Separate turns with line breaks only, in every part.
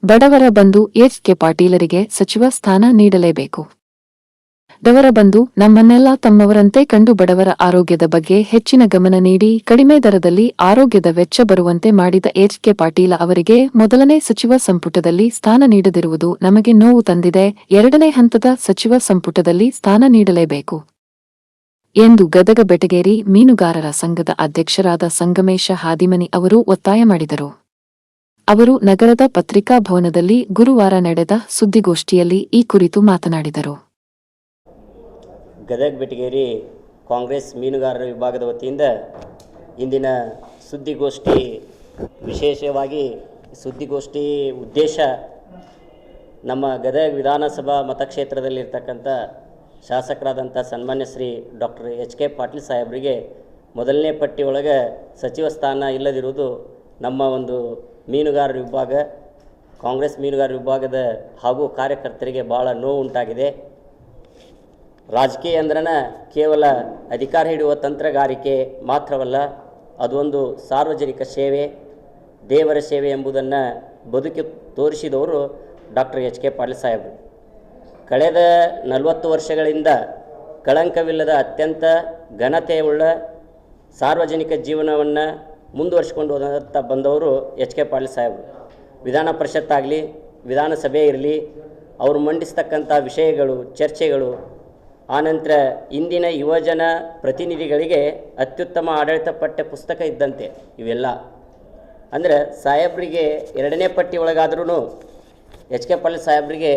ಬಡವರ ಬಂಧು ಎಚ್.ಕೆ. ಪಾಟೀಲರಿಗೆ ಸಚಿವ ಸ್ಥಾನ ನೀಡಲೇಬೇಕು. ಬಡವರ ಬಂಧು ನಮ್ಮನ್ನೆಲ್ಲ ತಮ್ಮವರಂತೆ ಕಂಡು ಬಡವರ ಆರೋಗ್ಯದ ಬಗ್ಗೆ ಹೆಚ್ಚಿನ ಗಮನ ನೀಡಿ ಕಡಿಮೆ ದರದಲ್ಲಿ ಆರೋಗ್ಯದ ವೆಚ್ಚ ಬರುವಂತೆ ಮಾಡಿದ ಎಚ್.ಕೆ. ಪಾಟೀಲ ಅವರಿಗೆ ಮೊದಲನೇ ಸಚಿವ ಸಂಪುಟದಲ್ಲಿ ಸ್ಥಾನ ನೀಡದಿರುವುದು ನಮಗೆ ನೋವು ತಂದಿದೆ. ಎರಡನೇ ಹಂತದ ಸಚಿವ ಸಂಪುಟದಲ್ಲಿ ಸ್ಥಾನ ನೀಡಲೇಬೇಕು ಎಂದು ಗದಗ ಬೆಟಗೇರಿ ಮೀನುಗಾರರ ಸಂಘದ ಅಧ್ಯಕ್ಷರಾದ ಸಂಗಮೇಶ ಹಾದಿಮನಿ ಅವರು ಒತ್ತಾಯ ಮಾಡಿದರು. ಅವರು ನಗರದ ಪತ್ರಿಕಾ ಭವನದಲ್ಲಿ ಗುರುವಾರ ನಡೆದ ಸುದ್ದಿಗೋಷ್ಠಿಯಲ್ಲಿ ಈ ಕುರಿತು ಮಾತನಾಡಿದರು.
ಗದಗ ಬೆಟಗೇರಿ ಕಾಂಗ್ರೆಸ್ ಮೀನುಗಾರರ ವಿಭಾಗದ ವತಿಯಿಂದ ಇಂದಿನ ಸುದ್ದಿಗೋಷ್ಠಿ ವಿಶೇಷವಾಗಿ ಸುದ್ದಿಗೋಷ್ಠಿ ಉದ್ದೇಶ ನಮ್ಮ ಗದಗ ವಿಧಾನಸಭಾ ಮತಕ್ಷೇತ್ರದಲ್ಲಿರ್ತಕ್ಕಂಥ ಶಾಸಕರಾದಂಥ ಸನ್ಮಾನ್ಯ ಶ್ರೀ ಡಾಕ್ಟರ್ ಎಚ್.ಕೆ. ಪಾಟೀಲ್ ಸಾಹೇಬರಿಗೆ ಮೊದಲನೇ ಪಟ್ಟಿಯೊಳಗೆ ಸಚಿವ ಸ್ಥಾನ ಇಲ್ಲದಿರುವುದು ನಮ್ಮ ಒಂದು ಮೀನುಗಾರರ ವಿಭಾಗ ಕಾಂಗ್ರೆಸ್ ಮೀನುಗಾರರ ವಿಭಾಗದ ಹಾಗೂ ಕಾರ್ಯಕರ್ತರಿಗೆ ಭಾಳ ನೋವು ಉಂಟಾಗಿದೆ. ರಾಜಕೀಯ ಅಂದ್ರೆ ಕೇವಲ ಅಧಿಕಾರ ಹಿಡಿಯುವ ತಂತ್ರಗಾರಿಕೆ ಮಾತ್ರವಲ್ಲ, ಅದೊಂದು ಸಾರ್ವಜನಿಕ ಸೇವೆ, ದೇವರ ಸೇವೆ ಎಂಬುದನ್ನು ಬದುಕಿ ತೋರಿಸಿದವರು ಡಾಕ್ಟರ್ ಎಚ್.ಕೆ. ಪಾಟೀಲ್ ಸಾಹೇಬರು. ಕಳೆದ 40 ವರ್ಷಗಳಿಂದ ಕಳಂಕವಿಲ್ಲದ ಅತ್ಯಂತ ಘನತೆಯುಳ್ಳ ಸಾರ್ವಜನಿಕ ಜೀವನವನ್ನು ಮುಂದುವರಿಸಿಕೊಂಡು ಹೋದಂಥ ಬಂದವರು ಎಚ್.ಕೆ. ಪಾಟೀಲ್ ಸಾಹೇಬರು. ವಿಧಾನ ಪರಿಷತ್ತಾಗಲಿ ವಿಧಾನಸಭೆ ಇರಲಿ, ಅವರು ಮಂಡಿಸ್ತಕ್ಕಂಥ ವಿಷಯಗಳು ಚರ್ಚೆಗಳು, ಆನಂತರ ಇಂದಿನ ಯುವಜನ ಪ್ರತಿನಿಧಿಗಳಿಗೆ ಅತ್ಯುತ್ತಮ ಆಡಳಿತ ಪಠ್ಯ ಪುಸ್ತಕ ಇದ್ದಂತೆ ಇವೆಲ್ಲ. ಅಂದರೆ ಸಾಹೇಬರಿಗೆ ಎರಡನೇ ಪಟ್ಟಿ ಒಳಗಾದ್ರೂ ಎಚ್.ಕೆ. ಪಾಟೀಲ್ ಸಾಹೇಬರಿಗೆ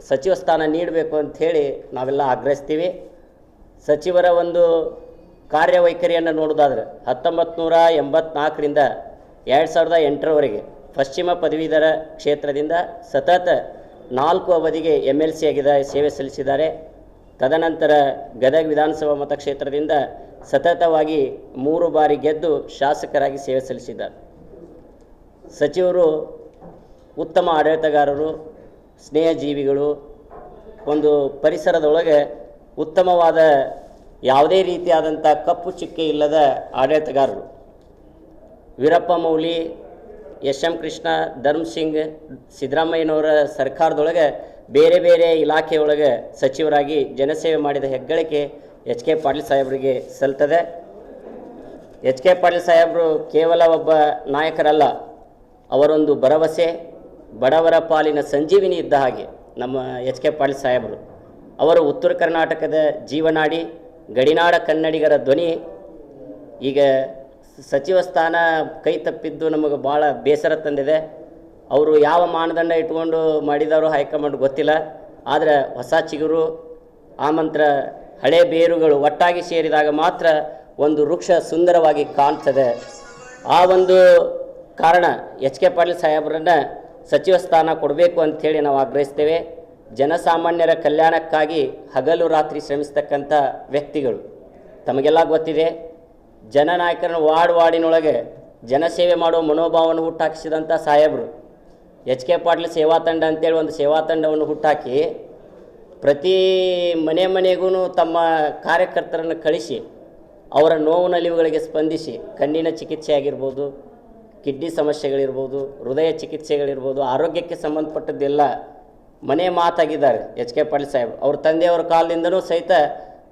ಸಚಿವ ಸ್ಥಾನ ನೀಡಬೇಕು ಅಂಥೇಳಿ ನಾವೆಲ್ಲ ಆಗ್ರಹಿಸ್ತೀವಿ. ಸಚಿವರ ಒಂದು ಕಾರ್ಯವೈಖರಿಯನ್ನು ನೋಡೋದಾದ್ರೆ 1984ರಿಂದ 2008ರವರೆಗೆ ಪಶ್ಚಿಮ ಪದವೀಧರ ಕ್ಷೇತ್ರದಿಂದ ಸತತ 4 ಅವಧಿಗೆ MLC ಆಗಿದ್ದಾರೆ, ಸೇವೆ ಸಲ್ಲಿಸಿದ್ದಾರೆ. ತದನಂತರ ಗದಗ ವಿಧಾನಸಭಾ ಮತಕ್ಷೇತ್ರದಿಂದ ಸತತವಾಗಿ 3 ಬಾರಿ ಗೆದ್ದು ಶಾಸಕರಾಗಿ ಸೇವೆ ಸಲ್ಲಿಸಿದ್ದಾರೆ. ಸಚಿವರು ಉತ್ತಮ ಆಡಳಿತಗಾರರು, ಸ್ನೇಹಜೀವಿಗಳು, ಒಂದು ಪರಿಸರದೊಳಗೆ ಉತ್ತಮವಾದ ಯಾವುದೇ ರೀತಿಯಾದಂಥ ಕಪ್ಪು ಚುಕ್ಕೆ ಇಲ್ಲದ ಆಡಳಿತಗಾರರು. ವೀರಪ್ಪ ಮೌಲಿ, ಎಸ್.ಎಂ. ಕೃಷ್ಣ, ಧರ್ಮಸಿಂಗ್, ಸಿದ್ದರಾಮಯ್ಯನವರ ಸರ್ಕಾರದೊಳಗೆ ಬೇರೆ ಬೇರೆ ಇಲಾಖೆಯೊಳಗೆ ಸಚಿವರಾಗಿ ಜನಸೇವೆ ಮಾಡಿದ ಹೆಗ್ಗಳಿಕೆ ಎಚ್.ಕೆ. ಪಾಟೀಲ್ ಸಾಹೇಬರಿಗೆ ಸಲ್ತದೆ. ಎಚ್.ಕೆ. ಪಾಟೀಲ್ ಸಾಹೇಬರು ಕೇವಲ ಒಬ್ಬ ನಾಯಕರಲ್ಲ, ಅವರೊಂದು ಭರವಸೆ, ಬಡವರ ಪಾಲಿನ ಸಂಜೀವಿನಿ ಇದ್ದ ಹಾಗೆ ನಮ್ಮ ಎಚ್.ಕೆ. ಪಾಟೀಲ್ ಸಾಹೇಬರು. ಅವರು ಉತ್ತರ ಕರ್ನಾಟಕದ ಜೀವನಾಡಿ, ಗಡಿನಾಡ ಕನ್ನಡಿಗರ ಧ್ವನಿ. ಈಗ ಸಚಿವ ಸ್ಥಾನ ಕೈ ತಪ್ಪಿದ್ದು ನಮಗೆ ಭಾಳ ಬೇಸರ ತಂದಿದೆ. ಅವರು ಯಾವ ಮಾನದಂಡ ಇಟ್ಕೊಂಡು ಮಾಡಿದವರು ಹೈಕಮಾಂಡ್ ಗೊತ್ತಿಲ್ಲ. ಆದರೆ ಹೊಸ ಚಿಗುರು, ಆಮಂತ್ರ ಹಳೆ ಬೇರುಗಳು ಒಟ್ಟಾಗಿ ಸೇರಿದಾಗ ಮಾತ್ರ ಒಂದು ವೃಕ್ಷ ಸುಂದರವಾಗಿ ಕಾಣ್ತದೆ. ಆ ಒಂದು ಕಾರಣ ಎಚ್.ಕೆ. ಪಾಟೀಲ್ ಸಾಹೇಬರನ್ನು ಸಚಿವ ಸ್ಥಾನ ಕೊಡಬೇಕು ಅಂಥೇಳಿ ನಾವು ಆಗ್ರಹಿಸ್ತೇವೆ. ಜನಸಾಮಾನ್ಯರ ಕಲ್ಯಾಣಕ್ಕಾಗಿ ಹಗಲು ರಾತ್ರಿ ಶ್ರಮಿಸ್ತಕ್ಕಂಥ ವ್ಯಕ್ತಿಗಳು. ತಮಗೆಲ್ಲ ಗೊತ್ತಿದೆ, ಜನನಾಯಕರನ್ನು ವಾರ್ಡಿನೊಳಗೆ ಜನಸೇವೆ ಮಾಡುವ ಮನೋಭಾವವನ್ನು ಹುಟ್ಟಾಕಿಸಿದಂಥ ಸಾಹೇಬರು ಎಚ್.ಕೆ. ಪಾಟೀಲ್ ಸೇವಾ ತಂಡ ಅಂತೇಳಿ ಒಂದು ಸೇವಾ ತಂಡವನ್ನು ಹುಟ್ಟಾಕಿ ಪ್ರತಿ ಮನೆಗೂ ತಮ್ಮ ಕಾರ್ಯಕರ್ತರನ್ನು ಕಳಿಸಿ ಅವರ ನೋವು ನಲಿವುಗಳಿಗೆ ಸ್ಪಂದಿಸಿ ಕಣ್ಣಿನ ಚಿಕಿತ್ಸೆ ಆಗಿರ್ಬೋದು, ಕಿಡ್ನಿ ಸಮಸ್ಯೆಗಳಿರ್ಬೋದು, ಹೃದಯ ಚಿಕಿತ್ಸೆಗಳಿರ್ಬೋದು, ಆರೋಗ್ಯಕ್ಕೆ ಸಂಬಂಧಪಟ್ಟದ್ದೆಲ್ಲ ಮನೆ ಮಾತಾಗಿದ್ದಾರೆ ಎಚ್.ಕೆ. ಪಾಟೀಲ್ ಸಾಹೇಬರು. ಅವ್ರ ತಂದೆಯವರ ಕಾಲದಿಂದನೂ ಸಹಿತ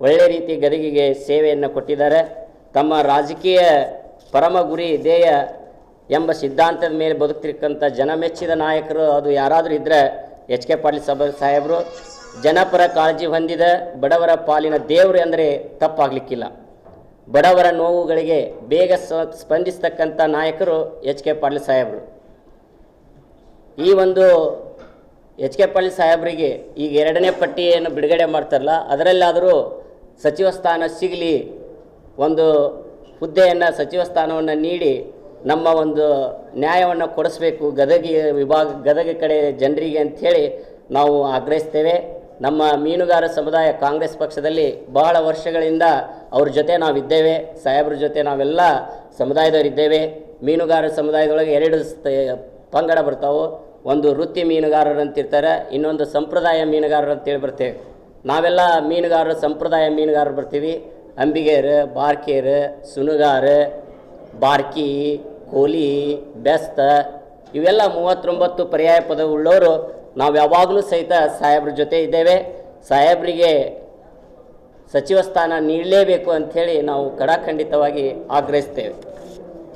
ಒಳ್ಳೆ ರೀತಿ ಗದಗಿಗೆ ಸೇವೆಯನ್ನು ಕೊಟ್ಟಿದ್ದಾರೆ. ತಮ್ಮ ರಾಜಕೀಯ ಪರಮ ಗುರಿ ಧ್ಯೇಯ ಎಂಬ ಸಿದ್ಧಾಂತದ ಮೇಲೆ ಬದುಕ್ತಿರ್ತಕ್ಕಂಥ ಜನಮೆಚ್ಚಿದ ನಾಯಕರು ಅದು ಯಾರಾದರೂ ಇದ್ದರೆ ಎಚ್.ಕೆ. ಪಾಟೀಲ್ ಸಾಹೇಬರು. ಜನಪರ ಕಾಳಜಿ ಹೊಂದಿದ ಬಡವರ ಪಾಲಿನ ದೇವರು ಎಂದರೆ ತಪ್ಪಾಗಲಿಕ್ಕಿಲ್ಲ. ಬಡವರ ನೋವುಗಳಿಗೆ ಬೇಗ ಸ್ಪಂದಿಸ್ತಕ್ಕಂಥ ನಾಯಕರು ಎಚ್.ಕೆ. ಪಾಟೀಲ್ ಸಾಹೇಬರು. ಈ ಒಂದು ಎಚ್.ಕೆ. ಪಾಟೀಲ್ ಸಾಹೇಬರಿಗೆ ಈಗ ಎರಡನೇ ಪಟ್ಟಿಯನ್ನು ಬಿಡುಗಡೆ ಮಾಡ್ತಾರಲ್ಲ, ಅದರಲ್ಲಾದರೂ ಸಚಿವ ಸ್ಥಾನ ಸಿಗಲಿ, ಒಂದು ಹುದ್ದೆಯನ್ನು ಸಚಿವ ಸ್ಥಾನವನ್ನು ನೀಡಿ ನಮ್ಮ ಒಂದು ನ್ಯಾಯವನ್ನು ಕೊಡಿಸಬೇಕು ಗದಗ ಕಡೆ ಜನರಿಗೆ ಅಂಥೇಳಿ ನಾವು ಆಗ್ರಹಿಸ್ತೇವೆ. ನಮ್ಮ ಮೀನುಗಾರ ಸಮುದಾಯ ಕಾಂಗ್ರೆಸ್ ಪಕ್ಷದಲ್ಲಿ ಬಹಳ ವರ್ಷಗಳಿಂದ ಅವ್ರ ಜೊತೆ ನಾವಿದ್ದೇವೆ, ಸಾಹೇಬ್ರ ಜೊತೆ ನಾವೆಲ್ಲ ಸಮುದಾಯದವರಿದ್ದೇವೆ. ಮೀನುಗಾರ ಸಮುದಾಯದೊಳಗೆ 2 ಪಂಗಡ ಬರ್ತಾವೆ. ಒಂದು ವೃತ್ತಿ ಮೀನುಗಾರರು ಅಂತಿರ್ತಾರೆ, ಇನ್ನೊಂದು ಸಂಪ್ರದಾಯ ಮೀನುಗಾರರು ಅಂತೇಳಿ ಬರ್ತೇವೆ. ನಾವೆಲ್ಲ ಮೀನುಗಾರರು ಸಂಪ್ರದಾಯ ಮೀನುಗಾರರು ಬರ್ತೀವಿ. ಅಂಬಿಗೇರು, ಬಾರ್ಕೇರು, ಸುನುಗಾರ, ಬಾರ್ಕಿ, ಕೋಲಿ, ಬೆಸ್ತ ಇವೆಲ್ಲ 39 ಪರ್ಯಾಯ ಪದವುಳ್ಳವರು ನಾವು ಯಾವಾಗಲೂ ಸಹಿತ ಸಾಹೇಬ್ರ ಜೊತೆ ಇದ್ದೇವೆ. ಸಾಹೇಬರಿಗೆ ಸಚಿವ ಸ್ಥಾನ ನೀಡಲೇಬೇಕು ಅಂಥೇಳಿ ನಾವು ಕಡಾಖಂಡಿತವಾಗಿ ಆಗ್ರಹಿಸ್ತೇವೆ.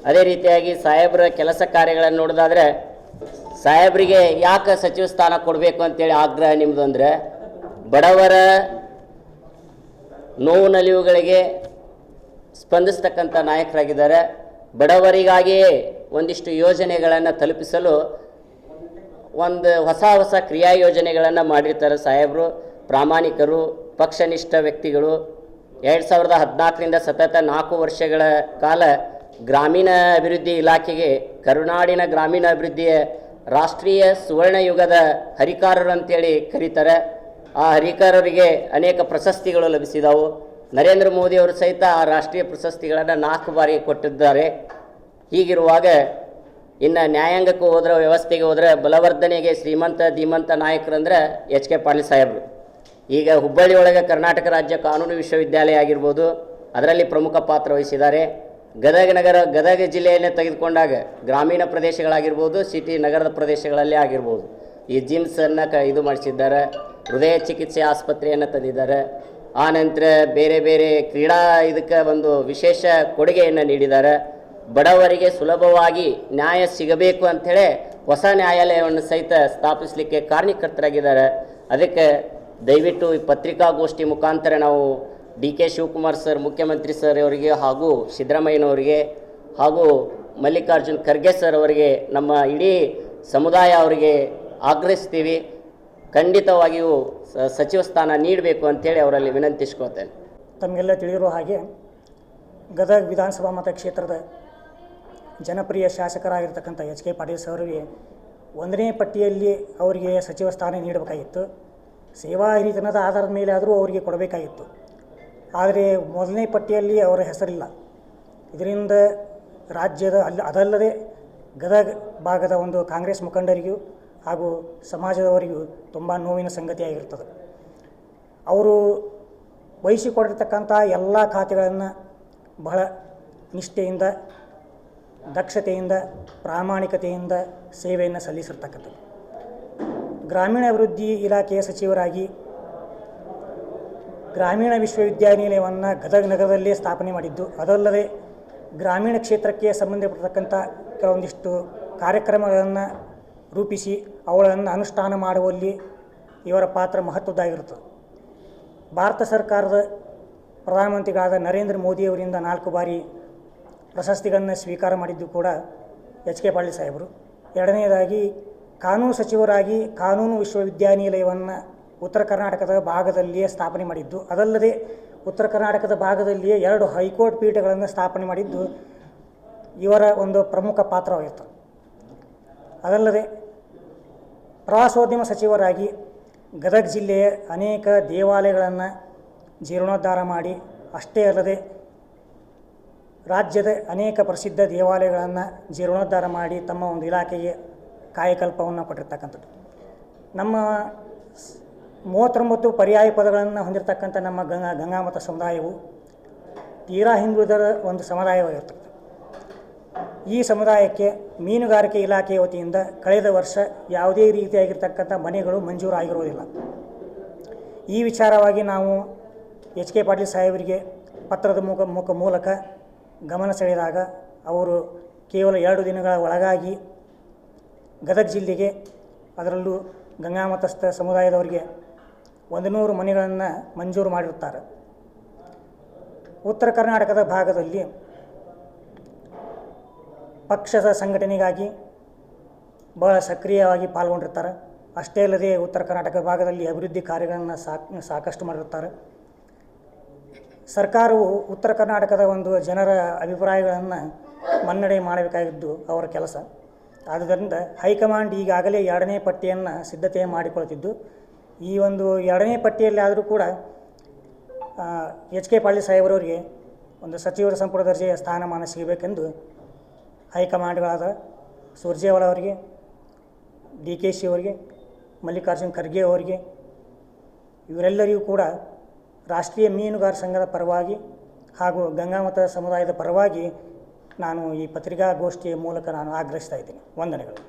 ಅದೇ ರೀತಿಯಾಗಿ ಸಾಹೇಬ್ರ ಕೆಲಸ ಕಾರ್ಯಗಳನ್ನು ನೋಡೋದಾದರೆ ಸಾಹೇಬರಿಗೆ ಯಾಕೆ ಸಚಿವ ಸ್ಥಾನ ಕೊಡಬೇಕು ಅಂತೇಳಿ ಆಗ್ರಹ ನಿಮ್ಮದು ಅಂದರೆ, ಬಡವರ ನೋವು ನಲಿವುಗಳಿಗೆ ಸ್ಪಂದಿಸ್ತಕ್ಕಂಥ ನಾಯಕರಾಗಿದ್ದಾರೆ. ಬಡವರಿಗಾಗಿಯೇ ಒಂದಿಷ್ಟು ಯೋಜನೆಗಳನ್ನು ತಲುಪಿಸಲು ಒಂದು ಹೊಸ ಕ್ರಿಯಾ ಯೋಜನೆಗಳನ್ನು ಮಾಡಿರ್ತಾರೆ ಸಾಹೇಬರು. ಪ್ರಾಮಾಣಿಕರು, ಪಕ್ಷನಿಷ್ಠ ವ್ಯಕ್ತಿಗಳು. 2014ರಿಂದ ಸತತ 4 ವರ್ಷಗಳ ಕಾಲ ಗ್ರಾಮೀಣ ಅಭಿವೃದ್ಧಿ ಇಲಾಖೆಗೆ ಕರುನಾಡಿನ ಗ್ರಾಮೀಣ ಅಭಿವೃದ್ಧಿಯ ರಾಷ್ಟ್ರೀಯ ಸುವರ್ಣಯುಗದ ಹರಿಕಾರರು ಅಂತೇಳಿ ಕರೀತಾರೆ. ಆ ಹರಿಕಾರರಿಗೆ ಅನೇಕ ಪ್ರಶಸ್ತಿಗಳು ಲಭಿಸಿದವು. ನರೇಂದ್ರ ಮೋದಿಯವರು ಸಹಿತ ಆ ರಾಷ್ಟ್ರೀಯ ಪ್ರಶಸ್ತಿಗಳನ್ನು 4 ಬಾರಿ ಕೊಟ್ಟಿದ್ದಾರೆ. ಹೀಗಿರುವಾಗ ಇನ್ನು ನ್ಯಾಯಾಂಗಕ್ಕೆ ಹೋದ್ರೆ, ವ್ಯವಸ್ಥೆಗೆ ಹೋದರೆ ಬಲವರ್ಧನೆಗೆ ಶ್ರೀಮಂತ ಧೀಮಂತ ನಾಯಕರಂದ್ರೆ ಎಚ್ ಕೆ ಪಾಟೀಲ್ ಸಾಹೇಬರು. ಈಗ ಹುಬ್ಬಳ್ಳಿ ಒಳಗೆ ಕರ್ನಾಟಕ ರಾಜ್ಯ ಕಾನೂನು ವಿಶ್ವವಿದ್ಯಾಲಯ ಆಗಿರ್ಬೋದು, ಅದರಲ್ಲಿ ಪ್ರಮುಖ ಪಾತ್ರ ವಹಿಸಿದ್ದಾರೆ. ಗದಗ ಜಿಲ್ಲೆಯನ್ನೇ ತೆಗೆದುಕೊಂಡಾಗ ಗ್ರಾಮೀಣ ಪ್ರದೇಶಗಳಾಗಿರ್ಬೋದು, ಸಿಟಿ ನಗರದ ಪ್ರದೇಶಗಳಲ್ಲೇ ಆಗಿರ್ಬೋದು, ಈ ಜಿಮ್ಸನ್ನು ಇದು ಮಾಡಿಸಿದ್ದಾರೆ. ಹೃದಯ ಚಿಕಿತ್ಸೆ ಆಸ್ಪತ್ರೆಯನ್ನು ತಂದಿದ್ದಾರೆ. ಆ ನಂತರ ಬೇರೆ ಬೇರೆ ಕ್ರೀಡಾ ಇದಕ್ಕೆ ಒಂದು ವಿಶೇಷ ಕೊಡುಗೆಯನ್ನು ನೀಡಿದ್ದಾರೆ. ಬಡವರಿಗೆ ಸುಲಭವಾಗಿ ನ್ಯಾಯ ಸಿಗಬೇಕು ಅಂಥೇಳಿ ಹೊಸ ನ್ಯಾಯಾಲಯವನ್ನು ಸಹಿತ ಸ್ಥಾಪಿಸಲಿಕ್ಕೆ ಕಾರಣಕರ್ತರಾಗಿದ್ದಾರೆ. ಅದಕ್ಕೆ ದಯವಿಟ್ಟು ಈ ಪತ್ರಿಕಾಗೋಷ್ಠಿ ಮುಖಾಂತರ ನಾವು ಡಿ ಕೆ ಶಿವಕುಮಾರ್ ಸರ್, ಮುಖ್ಯಮಂತ್ರಿ ಸರ್ ಅವರಿಗೆ, ಹಾಗೂ ಸಿದ್ದರಾಮಯ್ಯನವರಿಗೆ, ಹಾಗೂ ಮಲ್ಲಿಕಾರ್ಜುನ್ ಖರ್ಗೆ ಸರ್ ಅವರಿಗೆ, ನಮ್ಮ ಇಡೀ ಸಮುದಾಯ ಅವರಿಗೆ ಆಗ್ರಹಿಸ್ತೀವಿ. ಖಂಡಿತವಾಗಿಯೂ ಸಚಿವ ಸ್ಥಾನ ನೀಡಬೇಕು ಅಂಥೇಳಿ ಅವರಲ್ಲಿ ವಿನಂತಿಸ್ಕೊಳ್ತೇನೆ.
ತಮಗೆಲ್ಲ ತಿಳಿದಿರೋ ಹಾಗೆ ಗದಗ ವಿಧಾನಸಭಾ ಮತಕ್ಷೇತ್ರದ ಜನಪ್ರಿಯ ಶಾಸಕರಾಗಿರ್ತಕ್ಕಂಥ ಎಚ್ ಕೆ ಪಾಟೀಲ್ ಅವರಿಗೆ 1ನೇ ಪಟ್ಟಿಯಲ್ಲಿ ಅವರಿಗೆ ಸಚಿವ ಸ್ಥಾನ ನೀಡಬೇಕಾಗಿತ್ತು. ಸೇವಾ ಹಿರಿತನದ ಆಧಾರದ ಮೇಲೆ ಆದರೂ ಅವರಿಗೆ ಕೊಡಬೇಕಾಗಿತ್ತು. ಆದರೆ 1ನೇ ಪಟ್ಟಿಯಲ್ಲಿ ಅವರ ಹೆಸರಿಲ್ಲ. ಇದರಿಂದ ರಾಜ್ಯದ ಅದಲ್ಲದೆ ಗದಗ ಭಾಗದ ಒಂದು ಕಾಂಗ್ರೆಸ್ ಮುಖಂಡರಿಗೂ ಹಾಗೂ ಸಮಾಜದವರಿಗೂ ತುಂಬ ನೋವಿನ ಸಂಗತಿಯಾಗಿರ್ತದೆ. ಅವರು ವಹಿಸಿಕೊಂಡಿರ್ತಕ್ಕಂಥ ಎಲ್ಲ ಖಾತೆಗಳನ್ನು ಬಹಳ ನಿಷ್ಠೆಯಿಂದ, ದಕ್ಷತೆಯಿಂದ, ಪ್ರಾಮಾಣಿಕತೆಯಿಂದ ಸೇವೆಯನ್ನು ಸಲ್ಲಿಸಿರ್ತಕ್ಕಂಥದ್ದು. ಗ್ರಾಮೀಣಾಭಿವೃದ್ಧಿ ಇಲಾಖೆಯ ಸಚಿವರಾಗಿ ಗ್ರಾಮೀಣ ವಿಶ್ವವಿದ್ಯಾನಿಲಯವನ್ನು ಗದಗ ನಗರದಲ್ಲೇ ಸ್ಥಾಪನೆ ಮಾಡಿದ್ದು, ಅದಲ್ಲದೆ ಗ್ರಾಮೀಣ ಕ್ಷೇತ್ರಕ್ಕೆ ಸಂಬಂಧಪಟ್ಟತಕ್ಕಂಥ ಕೆಲವೊಂದಿಷ್ಟು ಕಾರ್ಯಕ್ರಮಗಳನ್ನು ರೂಪಿಸಿ ಅವುಗಳನ್ನು ಅನುಷ್ಠಾನ ಮಾಡುವಲ್ಲಿ ಇವರ ಪಾತ್ರ ಮಹತ್ವದ್ದಾಗಿರುತ್ತದೆ. ಭಾರತ ಸರ್ಕಾರದ ಪ್ರಧಾನಮಂತ್ರಿಗಳಾದ ನರೇಂದ್ರ ಮೋದಿಯವರಿಂದ 4 ಬಾರಿ ಪ್ರಶಸ್ತಿಗಳನ್ನು ಸ್ವೀಕಾರ ಮಾಡಿದ್ದು ಕೂಡ ಎಚ್ ಕೆ ಪಾಟೀಲ್ ಸಾಹೇಬರು. ಎರಡನೆಯದಾಗಿ ಕಾನೂನು ಸಚಿವರಾಗಿ ಕಾನೂನು ವಿಶ್ವವಿದ್ಯಾನಿಲಯವನ್ನು ಉತ್ತರ ಕರ್ನಾಟಕದ ಭಾಗದಲ್ಲಿಯೇ ಸ್ಥಾಪನೆ ಮಾಡಿದ್ದು, ಅದಲ್ಲದೆ ಉತ್ತರ ಕರ್ನಾಟಕದ ಭಾಗದಲ್ಲಿಯೇ 2 ಹೈಕೋರ್ಟ್ ಪೀಠಗಳನ್ನು ಸ್ಥಾಪನೆ ಮಾಡಿದ್ದು ಇವರ ಒಂದು ಪ್ರಮುಖ ಪಾತ್ರವಾಗಿರ್ತದೆ. ಅದಲ್ಲದೆ ಪ್ರವಾಸೋದ್ಯಮ ಸಚಿವರಾಗಿ ಗದಗ ಜಿಲ್ಲೆಯ ಅನೇಕ ದೇವಾಲಯಗಳನ್ನು ಜೀರ್ಣೋದ್ಧಾರ ಮಾಡಿ, ಅಷ್ಟೇ ಅಲ್ಲದೆ ರಾಜ್ಯದ ಅನೇಕ ಪ್ರಸಿದ್ಧ ದೇವಾಲಯಗಳನ್ನು ಜೀರ್ಣೋದ್ಧಾರ ಮಾಡಿ ತಮ್ಮ ಒಂದು ಇಲಾಖೆಗೆ ಕಾಯಕಲ್ಪವನ್ನು ಕೊಟ್ಟಿರ್ತಕ್ಕಂಥದ್ದು. ನಮ್ಮ 39 ಪರ್ಯಾಯ ಪದಗಳನ್ನು ಹೊಂದಿರತಕ್ಕಂಥ ನಮ್ಮ ಗಂಗಾಮತ ಸಮುದಾಯವು ತೀರಾ ಹಿಂದುಳಿದ ಒಂದು ಸಮುದಾಯವಾಗಿರ್ತದೆ. ಈ ಸಮುದಾಯಕ್ಕೆ ಮೀನುಗಾರಿಕೆ ಇಲಾಖೆಯ ವತಿಯಿಂದ ಕಳೆದ ವರ್ಷ ಯಾವುದೇ ರೀತಿಯಾಗಿರ್ತಕ್ಕಂಥ ಮನೆಗಳು ಮಂಜೂರಾಗಿರುವುದಿಲ್ಲ. ಈ ವಿಚಾರವಾಗಿ ನಾವು ಎಚ್ ಕೆ ಪಾಟೀಲ್ ಸಾಹೇಬರಿಗೆ ಪತ್ರದ ಮೂಲಕ ಗಮನ ಸೆಳೆದಾಗ ಅವರು ಕೇವಲ 2 ದಿನಗಳ ಒಳಗಾಗಿ ಗದಗ ಜಿಲ್ಲೆಗೆ, ಅದರಲ್ಲೂ ಗಂಗಾಮತಸ್ಥ ಸಮುದಾಯದವರಿಗೆ 100 ಮನೆಗಳನ್ನು ಮಂಜೂರು ಮಾಡಿರುತ್ತಾರೆ. ಉತ್ತರ ಕರ್ನಾಟಕದ ಭಾಗದಲ್ಲಿ ಪಕ್ಷದ ಸಂಘಟನೆಗಾಗಿ ಬಹಳ ಸಕ್ರಿಯವಾಗಿ ಪಾಲ್ಗೊಂಡಿರ್ತಾರೆ. ಅಷ್ಟೇ ಅಲ್ಲದೆ ಉತ್ತರ ಕರ್ನಾಟಕ ಭಾಗದಲ್ಲಿ ಅಭಿವೃದ್ಧಿ ಕಾರ್ಯಗಳನ್ನು ಸಾಕಷ್ಟು ಮಾಡಿರುತ್ತಾರೆ. ಸರ್ಕಾರವು ಉತ್ತರ ಕರ್ನಾಟಕದ ಒಂದು ಜನರ ಅಭಿಪ್ರಾಯಗಳನ್ನು ಮನ್ನಣೆ ಮಾಡಬೇಕಾಗಿದ್ದು ಅವರ ಕೆಲಸ. ಆದ್ದರಿಂದ ಹೈಕಮಾಂಡ್ ಈಗಾಗಲೇ 2ನೇ ಪಟ್ಟಿಯನ್ನು ಸಿದ್ಧತೆ ಮಾಡಿಕೊಳ್ತಿದ್ದು, ಈ ಒಂದು 2ನೇ ಪಟ್ಟಿಯಲ್ಲಿ ಆದರೂ ಕೂಡ ಎಚ್ ಕೆ ಪಾಟೀಲ್ ಸಾಹೇಬರವರಿಗೆ ಒಂದು ಸಚಿವರ ಸಂಪುಟ ದರ್ಜೆಯ ಸ್ಥಾನಮಾನ ಸಿಗಬೇಕೆಂದು ಹೈಕಮಾಂಡ್ಗಳಾದ ಸುರ್ಜೇವಾಲಾ ಅವರಿಗೆ, ಡಿ ಕೆ ಶಿ ಅವರಿಗೆ, ಮಲ್ಲಿಕಾರ್ಜುನ್ ಖರ್ಗೆ ಅವರಿಗೆ, ಇವರೆಲ್ಲರಿಗೂ ಕೂಡ ರಾಷ್ಟ್ರೀಯ ಮೀನುಗಾರ ಸಂಘದ ಪರವಾಗಿ ಹಾಗೂ ಗಂಗಾಮತ ಸಮುದಾಯದ ಪರವಾಗಿ ನಾನು ಈ ಪತ್ರಿಕಾಗೋಷ್ಠಿಯ ಮೂಲಕ ನಾನು ಆಗ್ರಹಿಸ್ತಾ ಇದ್ದೀನಿ. ವಂದನೆಗಳು.